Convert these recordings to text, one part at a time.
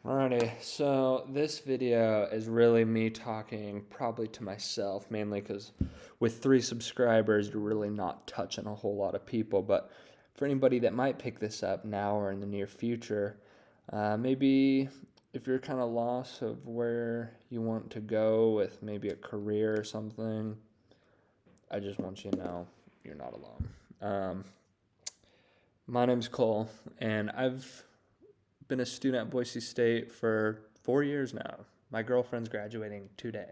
Alrighty, so this video is really me talking probably to myself, mainly because with 3 subscribers, you're really not touching a whole lot of people. But for anybody that might pick this up now or in the near future, maybe if you're kind of lost of where you want to go with maybe a career or something, I just want you to know you're not alone. My name's Cole, and I've been a student at Boise State for 4 years now. My girlfriend's graduating today,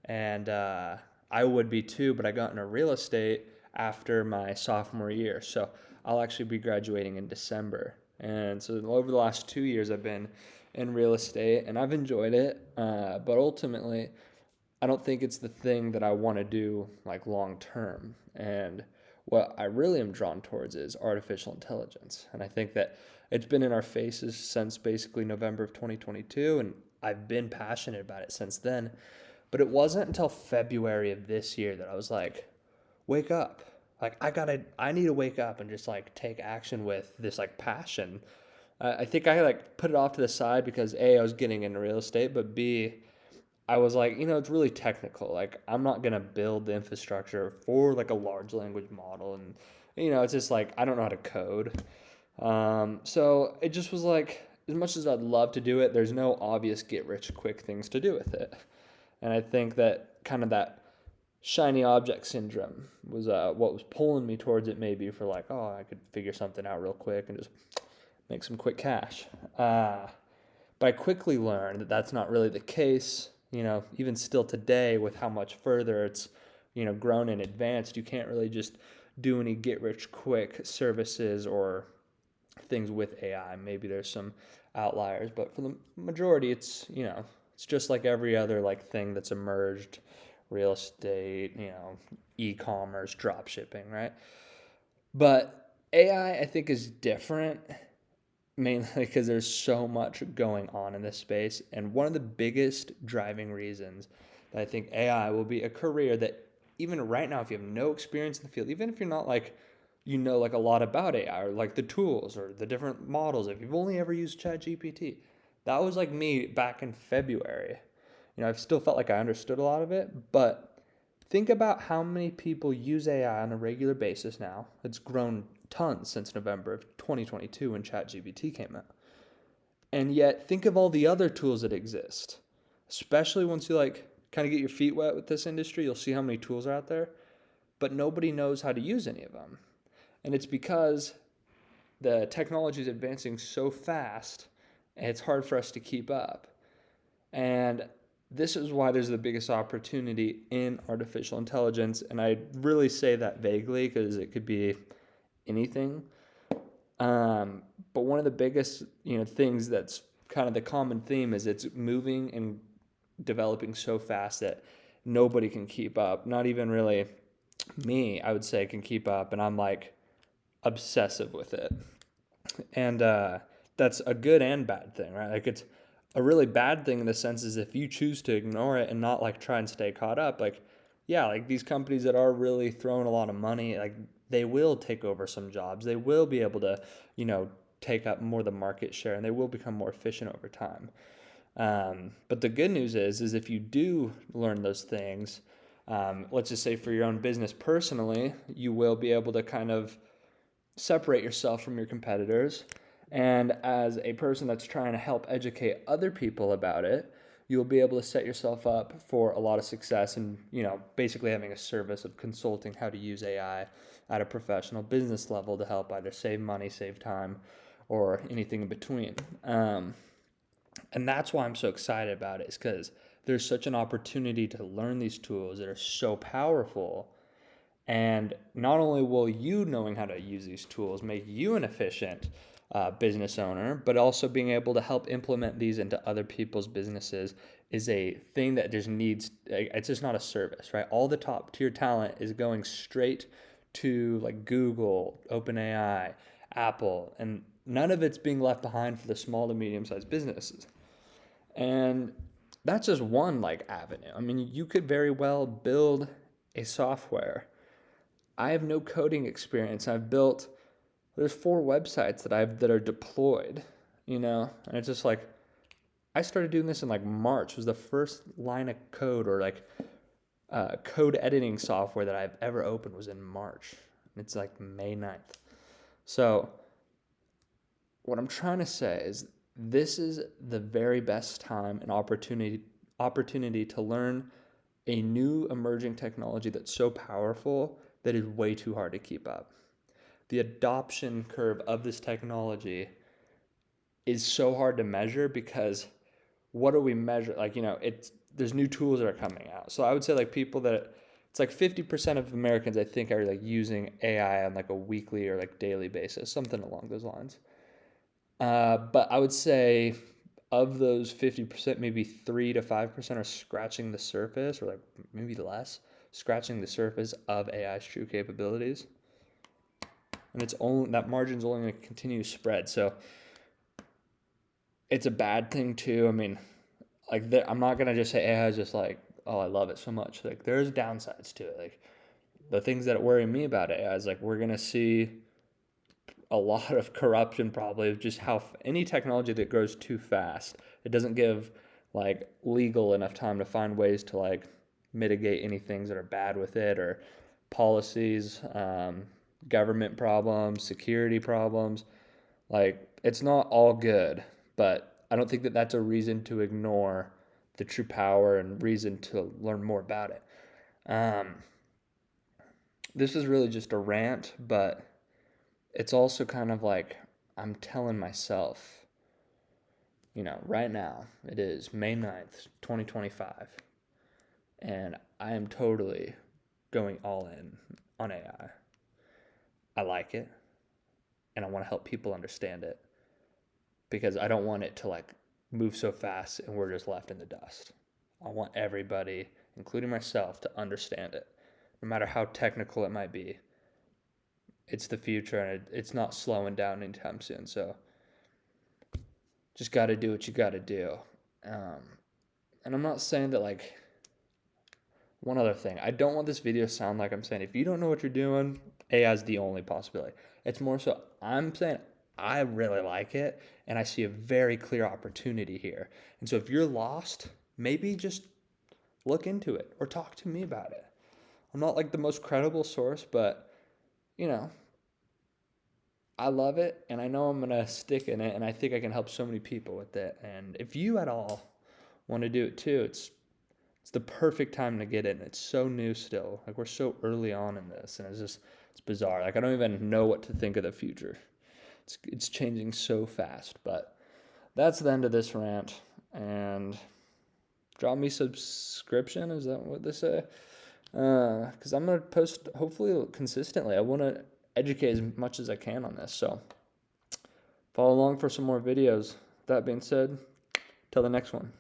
and I would be too, but I got into real estate after my sophomore year, so I'll actually be graduating in December. And so over the last 2 years, I've been in real estate, and I've enjoyed it, but ultimately, I don't think it's the thing that I want to do like long term. And what I really am drawn towards is artificial intelligence. And I think that it's been in our faces since basically November of 2022, and I've been passionate about it since then. But it wasn't until February of this year that I was like, wake up. Like I need to wake up and just like take action with this like passion. I think I like put it off to the side because A, I was getting into real estate, but B, I was like, it's really technical. Like, I'm not going to build the infrastructure for like a large language model. And, it's just like, I don't know how to code. So it just was like, as much as I'd love to do it, there's no obvious get rich quick things to do with it. And I think that kind of that shiny object syndrome was what was pulling me towards it, maybe for like, oh, I could figure something out real quick and just make some quick cash. But I quickly learned that that's not really the case. Even still today, with how much further it's, grown and advanced, you can't really just do any get rich quick services or things with AI. Maybe there's some outliers, but for the majority, it's just like every other like thing that's emerged, real estate, e-commerce, drop shipping, right? But AI, I think, is different mainly because there's so much going on in this space. And one of the biggest driving reasons that I think AI will be a career that even right now, if you have no experience in the field, even if you're not like, like a lot about AI or like the tools or the different models, if you've only ever used ChatGPT, that was like me back in February. I've still felt like I understood a lot of it, but think about how many people use AI on a regular basis now. It's grown tons since November of 2022 when ChatGPT came out. And yet, think of all the other tools that exist, especially once you like kind of get your feet wet with this industry, you'll see how many tools are out there, but nobody knows how to use any of them. And it's because the technology is advancing so fast, and it's hard for us to keep up. And this is why there's the biggest opportunity in artificial intelligence. And I really say that vaguely because it could be anything. But one of the biggest, things that's kind of the common theme is it's moving and developing so fast that nobody can keep up. Not even really me, I would say, can keep up. And I'm like obsessive with it. And that's a good and bad thing, right? Like it's a really bad thing in the sense is if you choose to ignore it and not like try and stay caught up, like yeah, like these companies that are really throwing a lot of money, like they will take over some jobs. They will be able to, take up more of the market share and they will become more efficient over time. But the good news is if you do learn those things, let's just say for your own business personally, you will be able to kind of separate yourself from your competitors. And as a person that's trying to help educate other people about it, you'll be able to set yourself up for a lot of success and, basically having a service of consulting how to use AI at a professional business level to help either save money, save time, or anything in between. And that's why I'm so excited about it, is because there's such an opportunity to learn these tools that are so powerful. And not only will you knowing how to use these tools make you an efficient business owner, but also being able to help implement these into other people's businesses is a thing that just needs, it's just not a service, right? All the top tier talent is going straight to like Google, OpenAI, Apple, and none of it's being left behind for the small to medium sized businesses. And that's just one like avenue. I mean, you could very well build a software. I have no coding experience. There's 4 websites that are deployed, and it's just like, I started doing this in like March, was the first line of code or like code editing software that I've ever opened was in March. It's like May 9th. So what I'm trying to say is this is the very best time and opportunity to learn a new emerging technology that's so powerful that is way too hard to keep up. The adoption curve of this technology is so hard to measure because what do we measure? Like, there's new tools that are coming out. So I would say like it's like 50% of Americans I think are like using AI on like a weekly or like daily basis, something along those lines. But I would say of those 50%, maybe 3 to 5% are scratching the surface, or like maybe less, scratching the surface of AI's true capabilities. And that margin's only going to continue to spread. So it's a bad thing too. I mean, like I'm not going to just say AI is just like, oh, I love it so much. Like there's downsides to it. Like the things that worry me about AI is like we're going to see a lot of corruption probably of just how any technology that grows too fast, it doesn't give like legal enough time to find ways to like mitigate any things that are bad with it, or policies, government problems, security problems. Like it's not all good, but I don't think that that's a reason to ignore the true power and reason to learn more about it. This is really just a rant, but it's also kind of like I'm telling myself, right now it is May 9th, 2025, and I am totally going all in on AI. I like it, and I want to help people understand it because I don't want it to like move so fast and we're just left in the dust. I want everybody, including myself, to understand it, no matter how technical it might be. It's the future, and it's not slowing down anytime soon. So just got to do what you got to do. And I'm not saying that, like, one other thing. I don't want this video to sound like I'm saying if you don't know what you're doing, AI is the only possibility. It's more so I'm saying I really like it, and I see a very clear opportunity here. And so if you're lost, maybe just look into it or talk to me about it. I'm not like the most credible source, but, I love it, and I know I'm going to stick in it, and I think I can help so many people with it. And if you at all want to do it too, it's the perfect time to get in. It's so new still. Like, we're so early on in this, and it's bizarre. Like, I don't even know what to think of the future. It's changing so fast. But that's the end of this rant, and drop me subscription. Is that what they say? Because I'm going to post hopefully consistently. I want to educate as much as I can on this. So follow along for some more videos. That being said, till the next one.